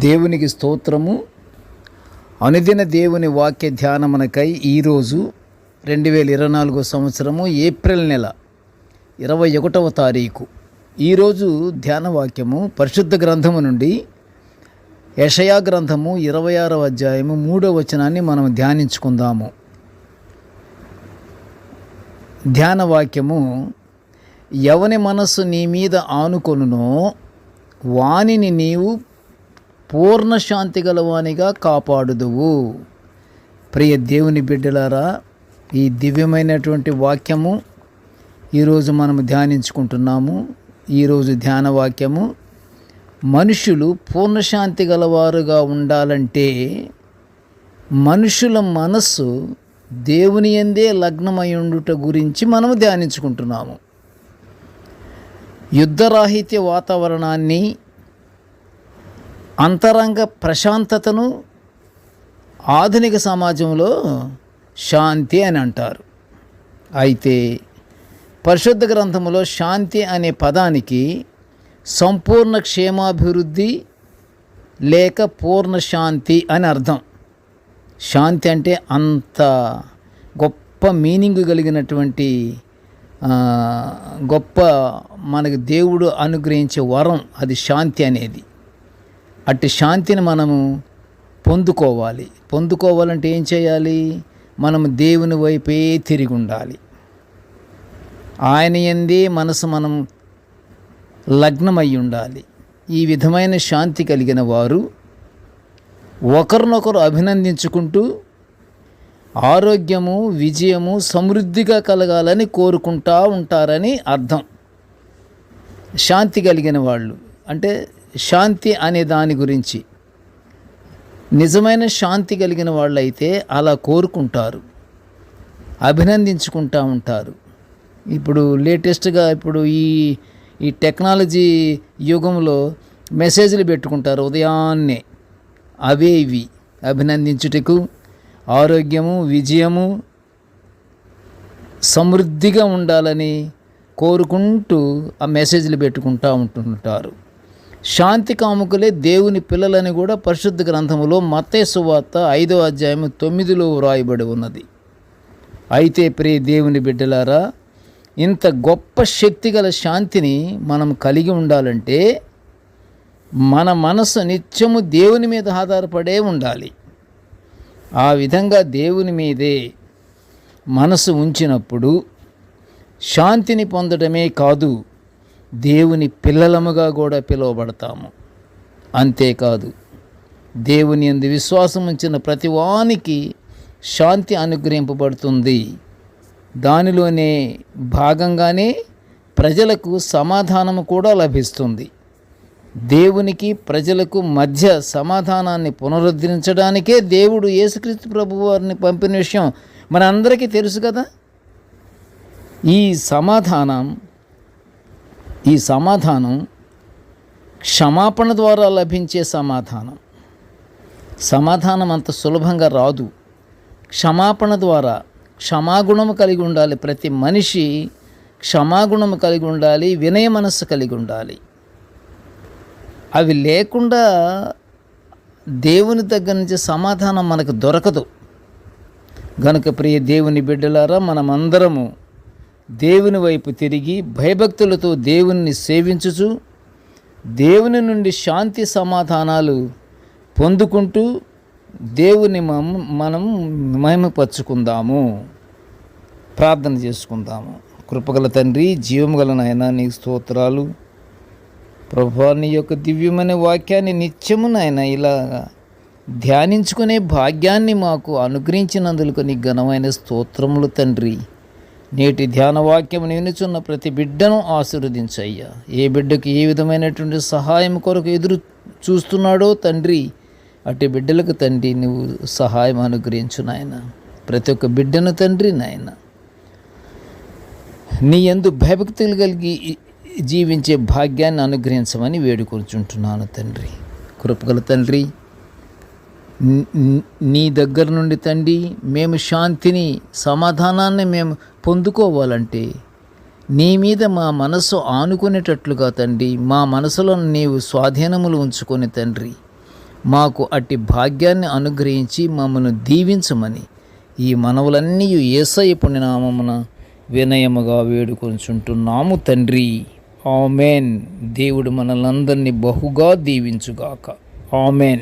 దేవునికి స్తోత్రము. అనుదిన దేవుని వాక్య ధ్యానమునకై ఈరోజు 2024 సంవత్సరము ఏప్రిల్ నెల 21వ తారీఖు. ఈరోజు ధ్యాన వాక్యము పరిశుద్ధ గ్రంథము నుండి యెషయా గ్రంథము 26వ అధ్యాయము 3వ వచనాన్ని మనం ధ్యానించుకుందాము. ధ్యాన వాక్యము: ఎవని మనస్సు నీ మీద ఆనుకొనునో వానిని నీవు పూర్ణ శాంతి గలవానిగా కాపాడుదువు. ప్రియ దేవుని బిడ్డలారా, ఈ దివ్యమైనటువంటి వాక్యము ఈరోజు మనము ధ్యానించుకుంటున్నాము. ఈరోజు ధ్యాన వాక్యము: మనుషులు పూర్ణశాంతి గలవారుగా ఉండాలంటే మనుషుల మనస్సు దేవుని యందే లగ్నమై ఉండుట గురించి మనము ధ్యానించుకుంటున్నాము. యుద్ధరాహిత్య వాతావరణాన్ని, అంతరంగ ప్రశాంతతను ఆధునిక సమాజంలో శాంతి అని అంటారు. అయితే పరిశుద్ధ గ్రంథములో శాంతి అనే పదానికి సంపూర్ణ క్షేమాభివృద్ధి లేక పూర్ణ శాంతి అని అర్థం. శాంతి అంటే అంత గొప్ప మీనింగ్ కలిగినటువంటి గొప్ప మనకు దేవుడు అనుగ్రహించే వరం అది శాంతి అనేది. అట్టి శాంతిని మనము పొందుకోవాలంటే ఏం చేయాలి? మనము దేవుని వైపే తిరిగి ఉండాలి. ఆయన యందే మనసు మనం లగ్నమై ఉండాలి. ఈ విధమైన శాంతి కలిగిన వారు ఒకరినొకరు అభినందించుకుంటూ ఆరోగ్యము, విజయము, సమృద్ధిగా కలగాలని కోరుకుంటూ ఉంటారని అర్థం. శాంతి కలిగిన వాళ్ళు అంటే శాంతి అనే దాని గురించి నిజమైన శాంతి కలిగిన వాళ్ళైతే అలా కోరుకుంటారు, అభినందించుకుంటూ ఉంటారు. ఇప్పుడు లేటెస్ట్గా ఈ టెక్నాలజీ యుగంలో మెసేజ్లు పెట్టుకుంటారు ఉదయాన్నే. అవే ఇవి అభినందించుటకు, ఆరోగ్యము, విజయము, సమృద్ధిగా ఉండాలని కోరుకుంటూ ఆ మెసేజ్లు పెట్టుకుంటూ ఉంటుంటారు. శాంతి కాముకులే దేవుని పిల్లలని కూడా పరిశుద్ధ గ్రంథములో మత్తయి సువార్త 5వ అధ్యాయము 9లో వ్రాయబడి ఉన్నది. అయితే ప్రియ దేవుని బిడ్డలారా, ఇంత గొప్ప శక్తి గల శాంతిని మనం కలిగి ఉండాలంటే మన మనసు నిత్యము దేవుని మీద ఆధారపడే ఉండాలి. ఆ విధంగా దేవుని మీదే మనసు ఉంచినప్పుడు శాంతిని పొందడమే కాదు, దేవుని పిల్లలముగా కూడా పిలువబడతాము. అంతేకాదు, దేవుని యందు విశ్వాసం ఉంచిన ప్రతి వానికి శాంతి అనుగ్రహింపబడుతుంది. దానిలోనే భాగంగానే ప్రజలకు సమాధానము కూడా లభిస్తుంది. దేవునికి ప్రజలకు మధ్య సమాధానాన్ని పునరుద్ధరించడానికే దేవుడు యేసుక్రీస్తు ప్రభువు వారిని పంపిన విషయం మనందరికీ తెలుసు కదా. ఈ సమాధానం క్షమాపణ ద్వారా లభించే సమాధానం అంత సులభంగా రాదు. క్షమాపణ ద్వారా క్షమాగుణము కలిగి ఉండాలి. ప్రతి మనిషి క్షమాగుణము కలిగి ఉండాలి, వినయ మనస్సు కలిగి ఉండాలి. అవి లేకుండా దేవుని దగ్గర నుంచి సమాధానం మనకు దొరకదు. గనుక ప్రియ దేవుని బిడ్డలారా, మనమందరము దేవుని వైపు తిరిగి భయభక్తులతో దేవుని సేవించుచు దేవుని నుండి శాంతి సమాధానాలు పొందుకుంటూ దేవుని మనం మహిమపరుచుకుందాము. ప్రార్థన చేసుకుందాము. కృపగల తండ్రి, జీవము గల నాయనా, నీకు స్తోత్రాలు ప్రభువా. నీ యొక్క దివ్యమైన వాక్యాన్ని నిత్యము నాయన ఇలా ధ్యానించుకునే భాగ్యాన్ని మాకు అనుగ్రహించినందుకు నీకు ఘనమైన స్తోత్రములు తండ్రి. నేటి ధ్యాన వాక్యం వినుచున్న ప్రతి బిడ్డను ఆశీర్వదించయ్యా. ఏ బిడ్డకు ఏ విధమైనటువంటి సహాయం కొరకు ఎదురు చూస్తున్నాడో తండ్రి, అటు బిడ్డలకు తండ్రి నువ్వు సహాయం అనుగ్రహించు నాయన. ప్రతి ఒక్క బిడ్డను తండ్రి నాయన నీ యందు భయభక్తులు కలిగి జీవించే భాగ్యాన్ని అనుగ్రహించమని వేడుకొంచుంటున్నాను తండ్రి. కృపగల తండ్రి, నీ దగ్గర నుండి తండ్రి మేము శాంతిని, సమాధానాన్ని మేము పొందుకోవాలంటే నీ మీద మా మనసు ఆనుకునేటట్లుగా తండ్రి, మా మనసులో నీవు స్వాధీనములు ఉంచుకొని తండ్రి మాకు అట్టి భాగ్యాన్ని అనుగ్రహించి మమ్మల్ని దీవించమని ఈ మనవులన్నీ యేసయ్య పుణ్యనామమున వినయముగా వేడుకొంచుంటున్నాము తండ్రి. ఆమెన్. దేవుడు మనలందరినీ బహుగా దీవించుగాక. ఆమెన్.